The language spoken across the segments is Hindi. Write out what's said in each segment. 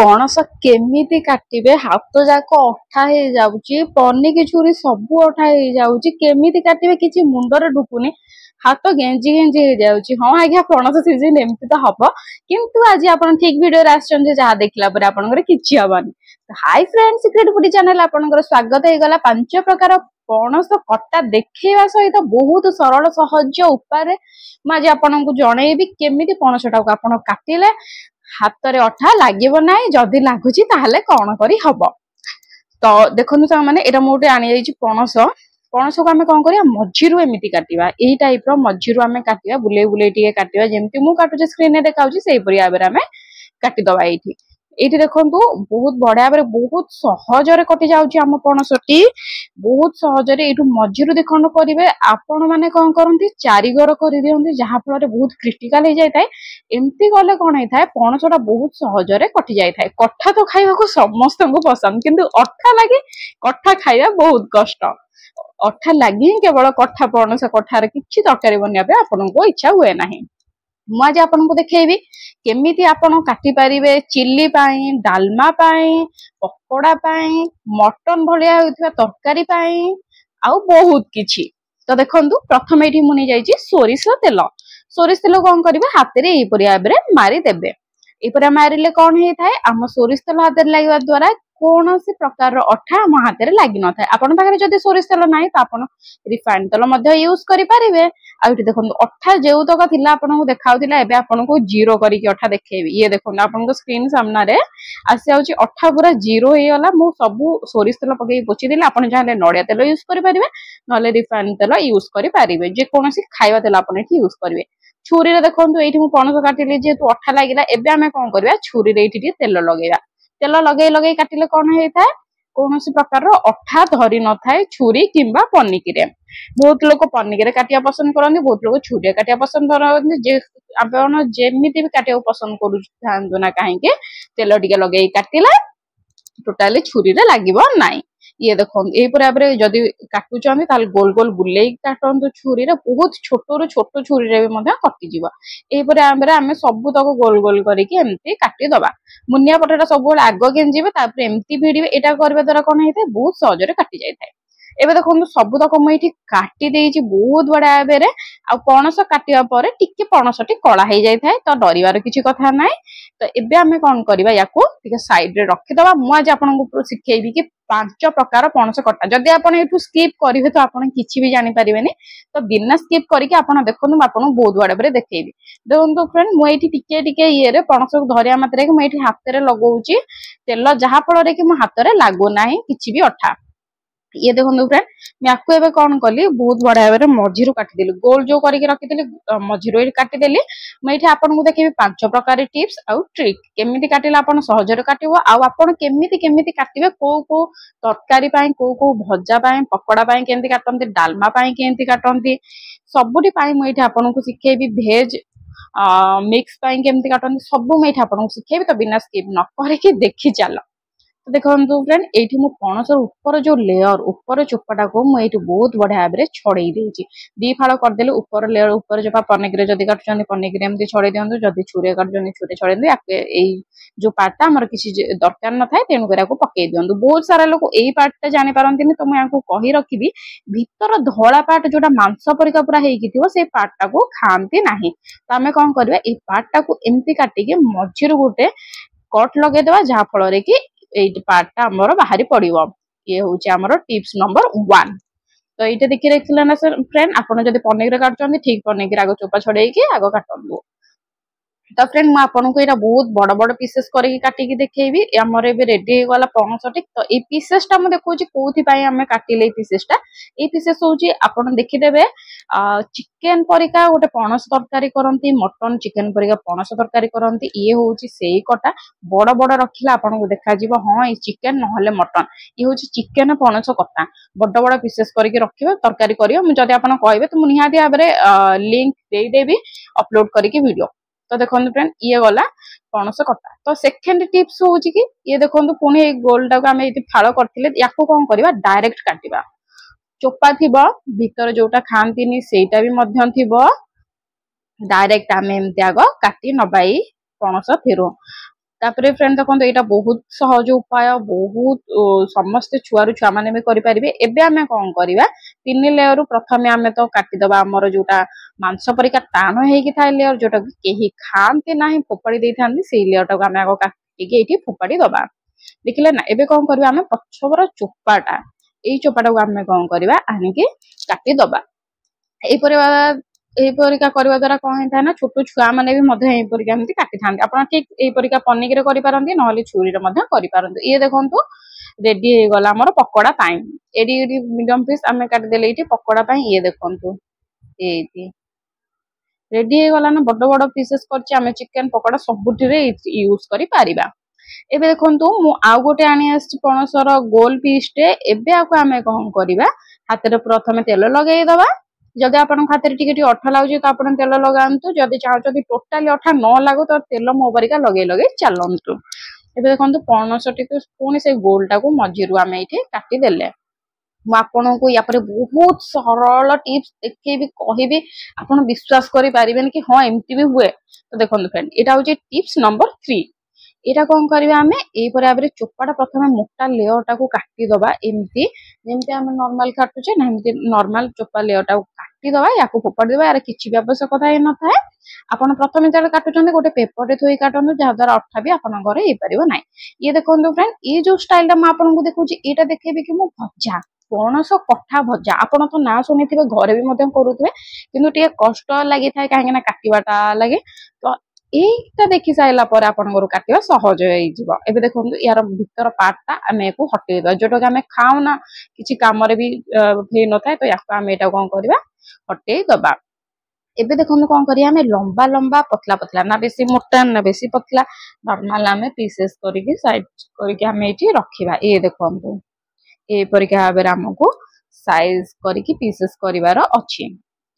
पणस केमिति काटिबे हाथ जाक अठा हे जाउची पनिकी छुरी सब अठा हे जाउची केमिति काटिबे किछि मुंडरे ढुकुनी हाथ गेंजी गेंजी हे जाउची। हाँ आज्ञा पणस सीजन एमती तो हबो किंतु आज आपण ठीक वीडियो रे आछन जे जहा देखला पर आपनकर किछि हबनी। Hi friends secret foodie channel आपनकर स्वागत हे गला। पांच प्रकार पणस कटा देखैवा सहित बहुत सरल सहज उपाय आज आपनको जणैबी केमिति पणसटा को आपण काटिले हाथ रे अठा लागिबो नाही जदी लागुची ताहले कोन करी हबो। तो देखनु सा माने एटा मोटे आनी जाईची पणस पणस को आमे कोन करिया मझिरु एमिति काटिबा एई टाइप रो मझिरु आमे काटिबा बुले बुले टिके काटिबा जेमति मु काटुचे स्क्रीन रे देखाउची सेही परि आबे आमे काटि दबा एठी। एठी देखंतु बहुत बढिया बरे बहुत सहज रे कटि जाउची हम पणसटी बहुत सहज रे एठु मझिरु देखंड करिवे आपण माने कोन करंती चारि घर करि दियंती जहा फल रे बहुत क्रिटिकल हे जाय थाए। एमती गले कोन हे थाए पणसटा बहुत सहज रे कटि जाय थाए। कठा तो खाइबा को समस्त को पसंद किंतु अठा लागे कठा खाइबा बहुत कष्ट। अठा लागी केवल कठा पणस कठार किछि तरकारी बनिया पे आपनको इच्छा हुए नाही। मु आज आपनको देखेबी केमिति आपण काटि परिबे चिल्ली पाई डालमा पाई पकोड़ा पाई मटन भलिया होइथबा तरकारी पाई आउ बहुत किछि। तो देखंतु प्रथम एठी मुनि जाईची सोरिष तेल कोन करिवे हाथ रे एई परिया बरे मारी देबे। एई परिया मारिले कोन हे थाए हम सोरिष तेल हाथ रे लागवा द्वारा कोनोसी प्रकार रो अठा हम हाथ रे लागि न थाए। आपण पाखरे जदी सोरिष तेल नाही त आपण रिफाइंड तेल मध्ये यूज करि परिबे। आ एठी देखंतु अठा जेउ तक थिला आपनको देखाउतिला एबे आपनको जीरो करी के अठा देखेबी। ये देखंतु आपनको स्क्रीन सामना रे आसी आउची अठा पूरा जीरो हे गला। मु सब सोरिष तेल पके पोछि दिले आपण जाले नडिया तेल यूज करि परिबे नले रिफाइंड तेल यूज करि परिबे जे कोनोसी खाइबा तेल आपण एठी यूज करिवे। छुरी रे देखंतु एठी मु पणस काटिले जे तो अठा लागिला एबे हमें कोन करबा छुरी रे एठी तेल लगेबा। तेल लगे लगे काटिले कोन हे थाए कोनोसी प्रकार रो अठा धरि न थाए छुरी किंबा पनिकी रे। बहुत लोग पनिकी रे काटिया पसंद करନ୍ତି बहुत लोग छुरी रे काटिया पसंद करନ୍ତି जे आपण जेमिति भी काटिया पसंद करू थांदो ना काहे के तेल टिके लगे काटिला टोटली छुरी रे लागिबो नाही। ये देखो ए पर जदि काटुचंदी ताल गोल गोल बुलेई काटंतु छुरी रे बहुत छोटो रो छोटो छुरी रे भी मध्य कटि जीवा। ए पर आमे सब तक गोल गोल करिके एम्ति काटि दबा। मुनिया पटटा सब बेले आग गेंजीबे तापर एम्ति भिडिबे एटा करबे द्वारा कोन हेते बहुत सहज रे काटि जाय थाए। एबे देखो सब तक मु एठी काटि देइची बहुत बडा आबेरे आ पणस काटिया परे टिके पणसटी कळा हे जाय थाए तो डरिवार किछि कथा नाही। तो एबे आमे कोन करबा याको टिके साइड रे रखि दबा। मु आज आपनको सिखेइबी कि पांच प्रकार पणस कटा जदि आपण एठु स्किप करिवे तो आपण किछि भी जानि परिबेनी। तो बिना स्किप करिके आपण देखनु आपण बहुत बडा बरे देखेइबी। देखंतु फ्रेंड मु एठी टिके टिके ये रे पणस धरिया मात्रे कि मु एठी हाथ रे लगाउची तेल जहा फल रे कि मु हाथ रे लागो नाही किछि भी अठा। ये देखो फ्रेंड मैं एबे कौन कली बहुत बड़ा भाव में मझिरु काटिदेली गोल जो करके रखी मझिरु काटिदेली। मुझे आपको देखी पांच प्रकार टिप्स आउ ट्रिक केमिति काटिले आपण सहजरे काटिबो आउ आपण केमिति केमिति काटिबे को तरकारी पाई को भजा पाई पकोड़ा पाई केमिति काटंती डालमा पाई केमिति काटंती सबुठी पाई मुझे आपको सिखेबी। भेज मिक्स पाई केमिति काटंती सब मुझे आपको सिखेबी। तो बिना स्किप न करके देखि चलो। तो देखो फ्रेंड एठी मु पणस ऊपर जो लेयर ऊपर चोपाटा को मु एठी बहुत बढ़िया भाबरे छड़ेई देछि। दी फाळ कर देले ऊपर लेयर ऊपर जो पनिक रे जदी काटछनी पनिक रे एमती छड़ेई दियंतु जदी छुरे काटछनी छुरे छड़ेई दियंतु आके एई जो पार्टटा हमर किछि दरकार न थाए तेनु करा को पकेई दियंतु। बहुत सारा लोग एई पार्टटा जानि पारंतिनी तो मु याको कहि रखिबी भीतर धोळा पार्ट जोटा मांस परिका पूरा हेई किथिबो से पार्टटा को खांती नाही। तो हमें कोन करबा एई पार्टटा को एमती काटि के मझिरु गोटे कट लगे देबा जहा फल रे कि एई पार्टटा हमर बाहरी पड़िबो। ये होउची हमर टिप्स नंबर 1। तो एटा देखि रखिला ना फ्रेंड आपण जदि पनीर रे काटचंदी ठीक पनीर आगो चोपा छडेई के आगो काटंदो। तो फ्रेंड मैं आपको यहाँ बहुत बड़ बड़ पीसेस करके काटिकी देखेबी। हमर एबे रेडी हो गला पणसटी। तो ए पीसेसटा मु देखौची कोथि पई हमें काटिले पीसेसटा ए पीसेस होची आपण देखि देबे चिकन परिका गोटे पणस तरकारी करंती मटन चिकन परिका पणस तरकारी करंती। ये होची सेई कटा बड़ बड़ रखिला आपनको देखा जिवो हां ए चिकन नहले मटन ये होची चिकन पणस कटा बड़ बड़ पीसेस करके रखिबे तरकारी करियो। मु जदि आपण कहबे तो मु निहाती भाबरे लिंक देई देबी अपलोड करके वीडियो। तो देखो फ्रेंड ये गला पणस कटा। तो सेकेंड टिप्स होची कि ये देखो पुणी गोलटा को आम ये फाड़ करथिले याको कोन करबा डायरेक्ट काटिबा। चोपा थिबो भीतर जोटा खांतीनी सेटा भी मध्यम थिबो डायरेक्ट आम एमती आग काटी नबाई पणस थिरो तापर फ्रेंड देखो यहाँ बहुत सहज उपाय बहुत समस्ते छुआरू छुआ मैंने भी करेंगे। एबे आमे कौन करवा 3 लेयर प्रथम आम तो काटिदबा आमर जोटा मांस परिका टाण हो लेयर जोटा कहीं खाते ना फोपाड़ी दे था से लेयर टाक आम आग काटिकी फोपाड़ी दबा देखिले ना। एबे कौन करवा आम पछर चोपाटा यही चोपाटा को आम कौन करवा आनिकी काटिदबा एपरिका करने द्वारा कौन होता है ना छोट छुआ मैंने भी एपरिका एमती काटि था आप ठीक एपरिका पनिकी करें ना छुरी करें। ये देखो रेडी हो गला आमर पकोड़ा एडी मीडियम पीस आम काटिदेले ये पकोड़ा ये देखो ये रेडी हो गला ना बड़ बड़ पीसेस कर चिकेन पकोड़ा सबुठ यूज कर पारिबा। एबे देखो मु आउ गोटे आनी पणसर गोल पीसटे एबे आको आमे कौन करवा हाथ में प्रथम तेल लगेदबा जदि आप हाथ में टी अठा लगुच तो आप तेल लगातु जदि चाहते टोटाली अठा न लागू तो तेल मो परिका लगे लगे चलतु। एबे देखो पणस टी पुणी से गोलटा को मझीरु आम ये काटिदेले मुझे को या बहुत सरल टिप्स देखी कहि आप विश्वास करें कि हाँ एमती भी हुए। तो देखो फ्रेंड यहाँ हूँ टिप्स नंबर 3 यहाँ कौन करवा आम यही चोपाटा प्रथम मोटा लेयर टाक काटिदबा एमती जमती आम नॉर्मल काटुचे ना एमती नॉर्मल चोपा लेयर टाक काटिदबा या फोपाड़ी देवा यार किसी भी आवश्यकता ही न था। आपन प्रथम जो काटुचे गोटे पेपर थोड़ी काटू जहाद्वारा अठा भी आप ना। ये देखो फ्रेंड ये जो स्टाइल मुझे देखुँ यहाँ देखेबी कि भजा पणस कठा भजा आपन तो ना शुणी घरे भी करुवे कि कष्ट लगी था कहीं काटाटा लगे। तो यहीटा देखी सारा पर आपंकर काटा सहज हो देखो यार भीतर पार्टा आम या हटेदा जोटा आम खाऊना किसी कम भी न था तो या आम यहाँ कौन करवा हटे दबा। एबे देखो कौन करिया लंबा लंबा पतला पतला ना बेसी मोटा ना बेसी पतला नॉर्मल आम पीसेस करके साइड करके आम ये रखा। ये देखो एपरिका भाव आमको साइज करके पीसेस करिवार अच्छी।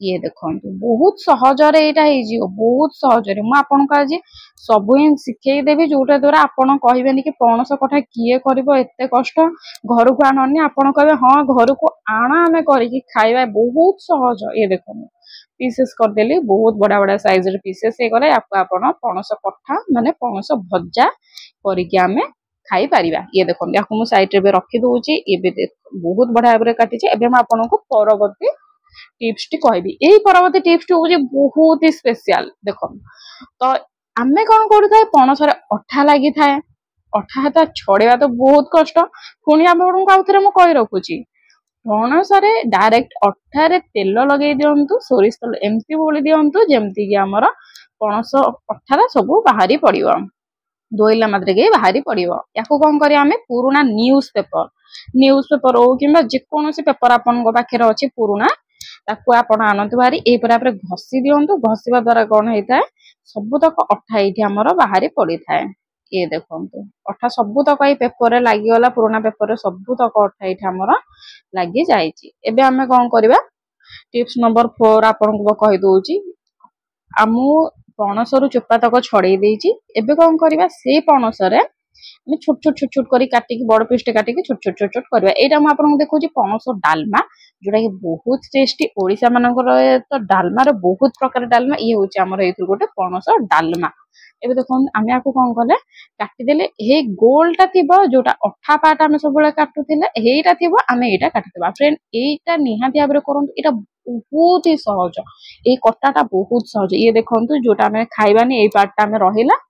ये देखो बहुत सहजरे यहाँ बहुत सहजरे मुझे आज सब शिखेदेवी जोटा द्वारा आपड़ कहे कि पणस कठा किए कर एत कष्ट घर को आननी आपड़ कहे हाँ घर को आण आम खाଇବା बहुत सहज। ये देखो पीसेस करदेली बहुत बड़ा बड़ा साइज पीसेस हो गला आप पणस कठा माने पणस भजा करके आम खाई पारिबा। ये देखो या साइड रे रखी दूची ये बहुत बढ़िया भाव काटी आपको परवर्ती टिप्स टी कहबी। यही परवर्ती टिप्स टी हूँ बहुत ही स्पेशल देखो। तो आम कौन करूँ पणस अठा लगी थाए अठा हाथ छड़ेवा तो बहुत कष्ट पुणी आपको आउ थे कही रखुची पणस डायरेक्ट अठारे तेल लगे दिंतु सोरिष तेल एमती बोली दिंतु जमती कि आमर पणस अठार सब बाहरी पड़ो धोइला मात्र के बाहरी पड़ो। या कौन करें पुराना न्यूज पेपर हो कि जेकोसी पेपर आपन पाखे अच्छी पुराना ताकू आप आनतु बाहरी यही घसी दिंतु घसीवा द्वारा कौन होता है सबुतक अठा ये बाहरी पड़ी थाए। ये देखो अठा सबुतक ये पेपर लगिगला पुराना पेपर सबुतक अठा ये लगी जाइए। आम कौन करवा टिप्स नंबर 4 आपको कहीदे आम पणस रु चोपा तक छड़े देती। एबे कौन करवा से पणस छोट छोट छोट छोट कर काटिकी बड़ पीस काटिकी छोट छोट छोट छोट करवा। यहाँ मुझे देखो पणस डालमा जोटा कि बहुत टेस्टी ओडिशा मानकर तो डालमार बहुत प्रकार डालमा ये हूँ आमर ये गोटे पणस डालमा। एबे देखो आम या कौन कले काटिदेले हे गोलटा थी जोटा अठा पार्ट आम सब काटुले हेटा थी आम यहाँ काटिदेबा। फ्रेंड यहीटा निहाती भाव करूँ यहाँ बहुत ही सहज ये कटाटा बहुत सहज। ये देखो जोटा आम खाइबानी यही पार्टा आम रहा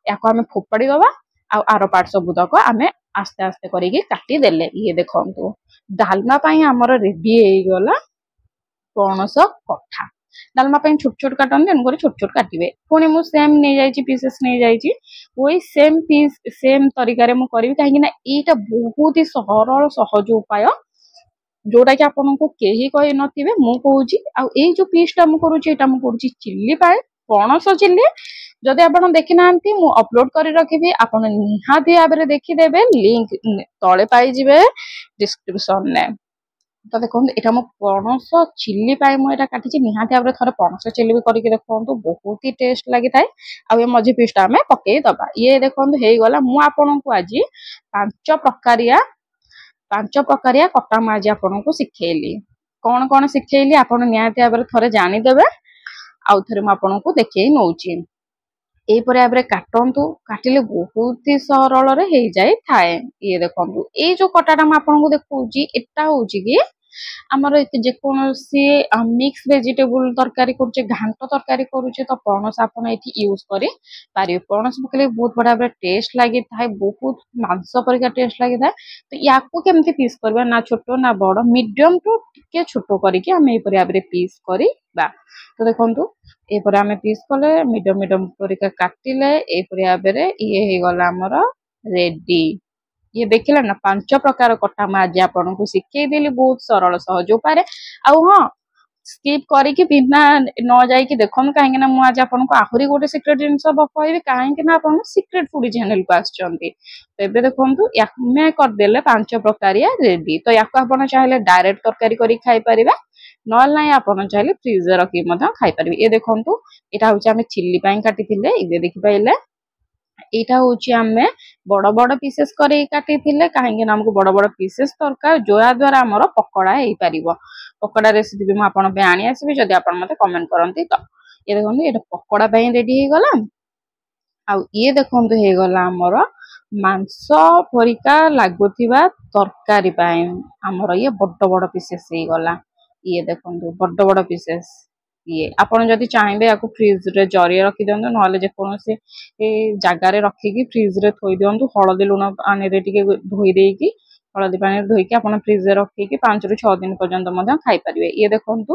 या आम फोपाड़ी दबा आर पार्ट सबुतक आम आस्ते आस्ते करके काटिदेले। ये देखो डालमा आमर रेडी हो गला पणस कठा डालमा छोट छोट काटन तेणुक छोट छोट काटे पुणी मुझे सेम नहीं जाइए पीसेस नहीं जाइए वही सेम पीस सेम तरीका मुझे करी कहीं यहाँ बहुत ही सरल सहज उपाय जोटा कि आपको कही कही नथिबे मु कहूची आ ए जो पीसटा मु करूची एटा मु करूची चिल्ली पाए पणस चिल्ली जदि आप देखी ना मु अपलोड कर रखी आप निहाती भाव में देखीदेवे लिंक तले पाई डिस्क्रिप्शन ने। तो देखो यहाँ मो पणस चिल्ली पाए मुझे काटी निहाती भाव में थोड़े पणस चिल्ली भी करके देखो बहुत ही टेस्ट लगी थाए। आ मझी पीसटा आम पकई दबा। ये देखो हो गला मु आपको आज 5 प्रकारिया कटा आज आपको शिखेली कौन कौन शिखेली आप निहाती भाव में थोड़े जानीदेवे आउ थे मुझे देखिए नौची। ଏଇପରି ଭାବରେ କାଟନ୍ତୁ। କାଟିଲେ ବହୁତ ହି ସରଳରେ ହେଇଯାଏ ଥାଏ। ଇଏ ଦେଖନ୍ତୁ ଏଇ ଯୋଉ କଟାଟା ମୁଁ ଆପଣଙ୍କୁ ଦେଖଉଛି ଏଟା ହଉଛି କି ଆମର ଯେକୌଣସି ମିକ୍ସ ଭେଜିଟେବୁଲ ତରକାରୀ କରୁଛେ, ଘାଣ୍ଟ ତରକାରୀ କରୁଛେ ତ ପଣସ ଆପଣ ଏଠି ୟୁଜ କରିପାରିବେ। ପଣସ ପକେଇଲେ ବହୁତ ବଢିଆ ଭାବରେ ଟେଷ୍ଟ ଲାଗିଥାଏ, ବହୁତ ମାଂସ ପରିକା ଟେଷ୍ଟ ଲାଗିଥାଏ। ତ ୟାକୁ କେମିତି ପିସ୍ କରିବା, ନା ଛୋଟ ନା ବଡ, ମିଡିୟମ ଟୁ ଟିକେ ଛୋଟ କରିକି ଆମେ ଏଇପରି ଭାବରେ ପିସ୍ କରିବା। ତ ଦେଖନ୍ତୁ ଏଇପରି ଆମେ ପିସ୍ କଲେ, ମିଡିୟମ ମିଡିୟମ ପରିକା କାଟିଲେ, ଏଇପରି ଭାବରେ ଇଏ ହେଇଗଲା ଆମର ରେଡି। ଇଏ ଦେଖିଲେ ନା 5 ପ୍ରକାର କଟା ମୁଁ ଆଜି ଆପଣଙ୍କୁ ଶିଖେଇଦେଲି ବହୁତ ସରଳ ସହଜ ଉପାୟରେ। ଆଉ ହଁ, ସ୍କିପ୍ କରିକି ବିନା ନ ଯାଇକି ଦେଖନ୍ତୁ, କାହିଁକି ନା ମୁଁ ଆଜି ଆପଣଙ୍କୁ ଆହୁରି ଗୋଟେ ସିକ୍ରେଟ ଜିନିଷ କହିବି, କାହିଁକି ନା ଆପଣ ସିକ୍ରେଟ ଫୁଡି ଚ୍ୟାନେଲକୁ ଆସିଛନ୍ତି। ତ ଏବେ ଦେଖନ୍ତୁ ଆମେ କରିଦେଲେ 5 ପ୍ରକାରିଆ ରେଡି। ତ ୟାକୁ ଆପଣ ଚାହିଁଲେ ଡାଇରେକ୍ଟ ତରକାରୀ କରିକି ଖାଇପାରିବେ, ନହେଲେ ନାହିଁ ଆପଣ ଚାହିଁଲେ ଫ୍ରିଜରେ ରଖିକି ମଧ୍ୟ ଖାଇପାରିବେ। ଏ ଦେଖନ୍ତୁ ଏଇଟା ହଉଛି ଆମେ ଚିଲି ପାଇଁ କାଟିଥିଲେ, ଏବେ ଦେଖିପାରିଲେ ଏଇଟା ହଉଛି ଆମେ ବଡ ବଡ ପିସେସ୍ କରି କାଟିଥିଲେ, କାହିଁକି ନା ଆମକୁ ବଡ ବଡ ପିସେସ୍ ଦରକାର, ଯାହା ଦ୍ୱାରା ଆମର ପକୋଡା ହେଇପାରିବ। ପକୋଡା ରେସିପି ବି ମୁଁ ଆପଣଙ୍କ ପାଇଁ ଆଣି ଆସିବି, ଯଦି ଆପଣ ମତେ କମେଣ୍ଟ କରନ୍ତି ତ। ଇଏ ଦେଖନ୍ତୁ ଏଇଟା ପକୋଡା ପାଇଁ ରେଡି ହେଇଗଲା। ଆଉ ଇଏ ଦେଖନ୍ତୁ ହେଇଗଲା ଆମର ମାଂସ ପରିକା ଲାଗୁଥିବା ତରକାରୀ ପାଇଁ ଆମର ଇଏ ବଡ ବଡ ପିସେସ୍ ହେଇଗଲା। ଇଏ ଦେଖନ୍ତୁ ବଡ ବଡ ପିସେସ୍। ଇଏ ଆପଣ ଯଦି ଚାହିଁବେ ୟାକୁ ଫ୍ରିଜରେ ଜରିରେ ରଖିଦିଅନ୍ତୁ, ନହେଲେ ଯେକୌଣସି ଜାଗାରେ ରଖିକି ଫ୍ରିଜରେ ଥୋଇ ଦିଅନ୍ତୁ। ହଳଦୀ ଲୁଣ ପାଣିରେ ଟିକେ ଧୋଇ ଦେଇକି, ହଳଦୀ ପାଣିରେ ଧୋଇକି ଆପଣ ଫ୍ରିଜରେ ରଖିକି 5 ରୁ 6 ଦିନ ପର୍ଯ୍ୟନ୍ତ ମଧ୍ୟ ଖାଇପାରିବେ। ଇଏ ଦେଖନ୍ତୁ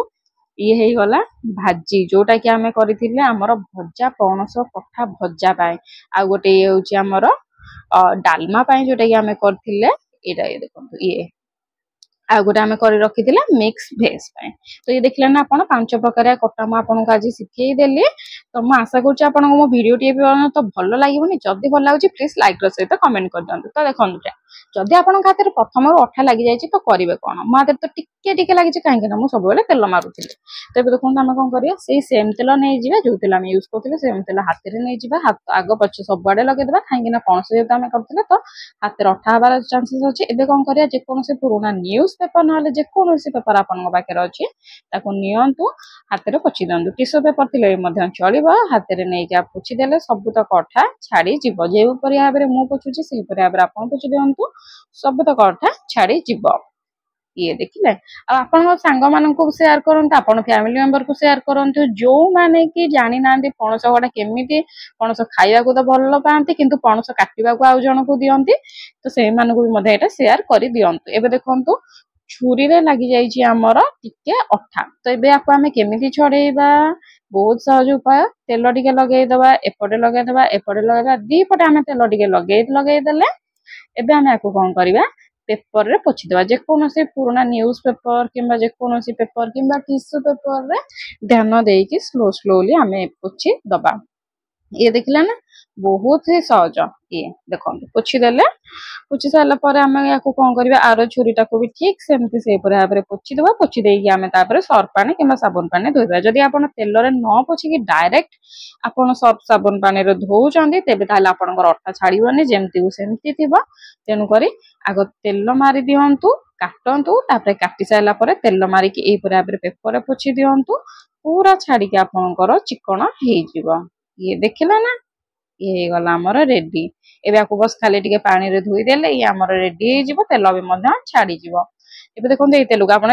ଇଏ ହେଇଗଲା ଭାଜି, ଯୋଉଟା କି ଆମେ କରିଥିଲେ ଆମର ଭଜା, ପଣସ କଠା ଭଜା ପାଇଁ। ଆଉ ଗୋଟେ ଇଏ ହଉଛି ଆମର ଡାଲମା ପାଇଁ, ଯୋଉଟା କି ଆମେ କରିଥିଲେ ଏଇଟା। ଇଏ ଦେଖନ୍ତୁ ଇଏ ଆଉ ଗୋଟେ ଆମେ କରି ରଖିଥିଲେ ମିକ୍ସ ଭେଜ ପାଇଁ। ତ ଇଏ ଦେଖିଲେ ନା ଆପଣ 5 ପ୍ରକାରିଆ କଟା ମୁଁ ଆପଣଙ୍କୁ ଆଜି ଶିଖେଇଦେଲି। ତ ମୁଁ ଆଶା କରୁଛି ଆପଣଙ୍କୁ ମୋ ଭିଡିଓ ଟିକେ ତ ଭଲ ଲାଗିବନି। ଯଦି ଭଲ ଲାଗୁଛି ପ୍ଲିଜ ଲାଇକ୍ ର ସହିତ କମେଣ୍ଟ କରିଦିଅନ୍ତୁ। ତ ଦେଖନ୍ତୁ ଯଦି ଆପଣଙ୍କ ହାତରେ ପ୍ରଥମରୁ ଅଠା ଲାଗିଯାଇଛି ତ କରିବେ କଣ, ମୋ ହାତରେ ତ ଟିକେ ଟିକେ ଲାଗିଛି, କାହିଁକି ନା ମୁଁ ସବୁବେଳେ ତେଲ ମାରୁଥିଲି। ତ ଏବେ ଦେଖନ୍ତୁ ଆମେ କଣ କରିବା, ସେଇ ସେମ ତେଲ ନେଇଯିବା, ଯୋଉ ତେଲ ଆମେ ୟୁଜ କରୁଥିଲେ ସେମ ତେଲ ହାତରେ ନେଇଯିବା। ହାତ ଆଗ ପଛ ସବୁଆଡେ ଲଗେଇଦବା, କାହିଁକି ନା ପଣସ ଯେହେତୁ ଆମେ କରିଥିଲେ ତ ହାତରେ ଅଠା ହବାର ଚାନ୍ସେସ୍ ଅଛି। ଏବେ କଣ କରିବା, ଯେକୌଣସି ପୁରୁଣା ନ୍ୟୁଜ ପେପର ନହେଲେ ଯେକୌଣସି ପେପର ଆପଣଙ୍କ ପାଖରେ ଅଛି ତାକୁ ନିଅନ୍ତୁ, ହାତରେ ପୋଛି ଦିଅନ୍ତୁ। ଟିସୁ ପେପର ଥିଲେ ମଧ୍ୟ ଚଳିବ, ହାତରେ ନେଇକି ପୋଛିଦେଲେ ସବୁତକ ଅଠା ଛାଡିଯିବ। ଯେଉଁପରି ଭାବରେ ମୁଁ ପୋଛୁଛି ସେଇପରି ଭାବରେ ଆପଣ ପୋଛି ଦିଅନ୍ତୁ, ସବୁତକ ଅଠା ଛାଡିଯିବ। ଇଏ ଦେଖିଲେ, ଆଉ ଆପଣଙ୍କ ସାଙ୍ଗମାନଙ୍କୁ ସେୟାର କରନ୍ତୁ, ଆପଣ ଫ୍ୟାମିଲି ମେମ୍ବରକୁ ସେୟାର କରନ୍ତୁ, ଯୋଉମାନେ କି ଜାଣିନାହାନ୍ତି ପଣସ କଟା କେମିତି। ପଣସ ଖାଇବାକୁ ତ ଭଲ ପାଆନ୍ତି, କିନ୍ତୁ ପଣସ କାଟିବାକୁ ଆଉ ଜଣଙ୍କୁ ଦିଅନ୍ତି, ତ ସେଇମାନଙ୍କୁ ବି ମଧ୍ୟ ଏଇଟା ସେୟାର କରିଦିଅନ୍ତୁ। ଏବେ ଦେଖନ୍ତୁ ଛୁରୀରେ ଲାଗି ଯାଇଛି ଆମର ଟିକେ ଅଠା, ତ ଏବେ ଆକୁ ଆମେ କେମିତି ଛଡେଇବା, ବହୁତ ସହଜ ଉପାୟ। ତେଲ ଟିକେ ଲଗେଇଦବା, ଏପଟେ ଲଗେଇଦବା, ଏପଟେ ଲଗେଇଦବା, ଦିପଟେ ଆମେ ତେଲ ଟିକେ ଲଗେଇଦେଲେ ଏବେ ଆମେ ଆକୁ କଣ କରିବା, ପେପରରେ ପୋଛିଦବା। ଯେକୌଣସି ପୁରୁଣା ନ୍ୟୁଜ ପେପର କିମ୍ବା ଯେକୌଣସି ପେପର କିମ୍ବା ଟିସୁ ପେପରରେ ଧ୍ୟାନ ଦେଇକି ସ୍ଲୋଲି ଆମେ ପୋଛି ଦବା। ଇଏ ଦେଖିଲା ନା ବହୁତ ହି ସହଜ। ଇଏ ଦେଖନ୍ତୁ ପୋଛିଦେଲେ, ପୋଛି ସାରିଲା ପରେ ଆମେ ୟାକୁ କଣ କରିବା, ଆର ଛୁରୀଟାକୁ ବି ଠିକ ସେମିତି ସେଇପରି ଭାବରେ ପୋଛିଦବା। ପୋଛି ଦେଇକି ଆମେ ତାପରେ ସର୍ଫ ପାଣି କିମ୍ବା ସାବୁନ ପାଣି ଧୋଇବା। ଯଦି ଆପଣ ତେଲରେ ନ ପୋଛିକି ଡାଇରେକ୍ଟ ଆପଣ ସର୍ଫ ସାବୁନ ପାଣିରେ ଧୋଉଛନ୍ତି, ତେବେ ତାହେଲେ ଆପଣଙ୍କର ଅଠା ଛାଡିବନି, ଯେମିତି ସେମିତି ଥିବ। ତେଣୁକରି ଆଗ ତେଲ ମାରି ଦିଅନ୍ତୁ, କାଟନ୍ତୁ, ତାପରେ କାଟି ସାରିଲା ପରେ ତେଲ ମାରିକି ଏଇପରି ଭାବରେ ପେପରରେ ପୋଛି ଦିଅନ୍ତୁ, ପୁରା ଛାଡିକି ଆପଣଙ୍କର ଚିକଣ ହେଇଯିବ। ଇଏ ଦେଖିଲା ନା, ଇଏ ହେଇଗଲା ଆମର ରେଡି। ଏବେ ଆକୁ ବସ ଖାଲି ଟିକେ ପାଣିରେ ଧୋଇଦେଲେ ଇଏ ଆମର ରେଡି ହେଇଯିବ, ତେଲ ବି ମଧ୍ୟ ଛାଡିଯିବ। ଏବେ ଦେଖନ୍ତୁ ଏଇ ତେଲକୁ ଆପଣ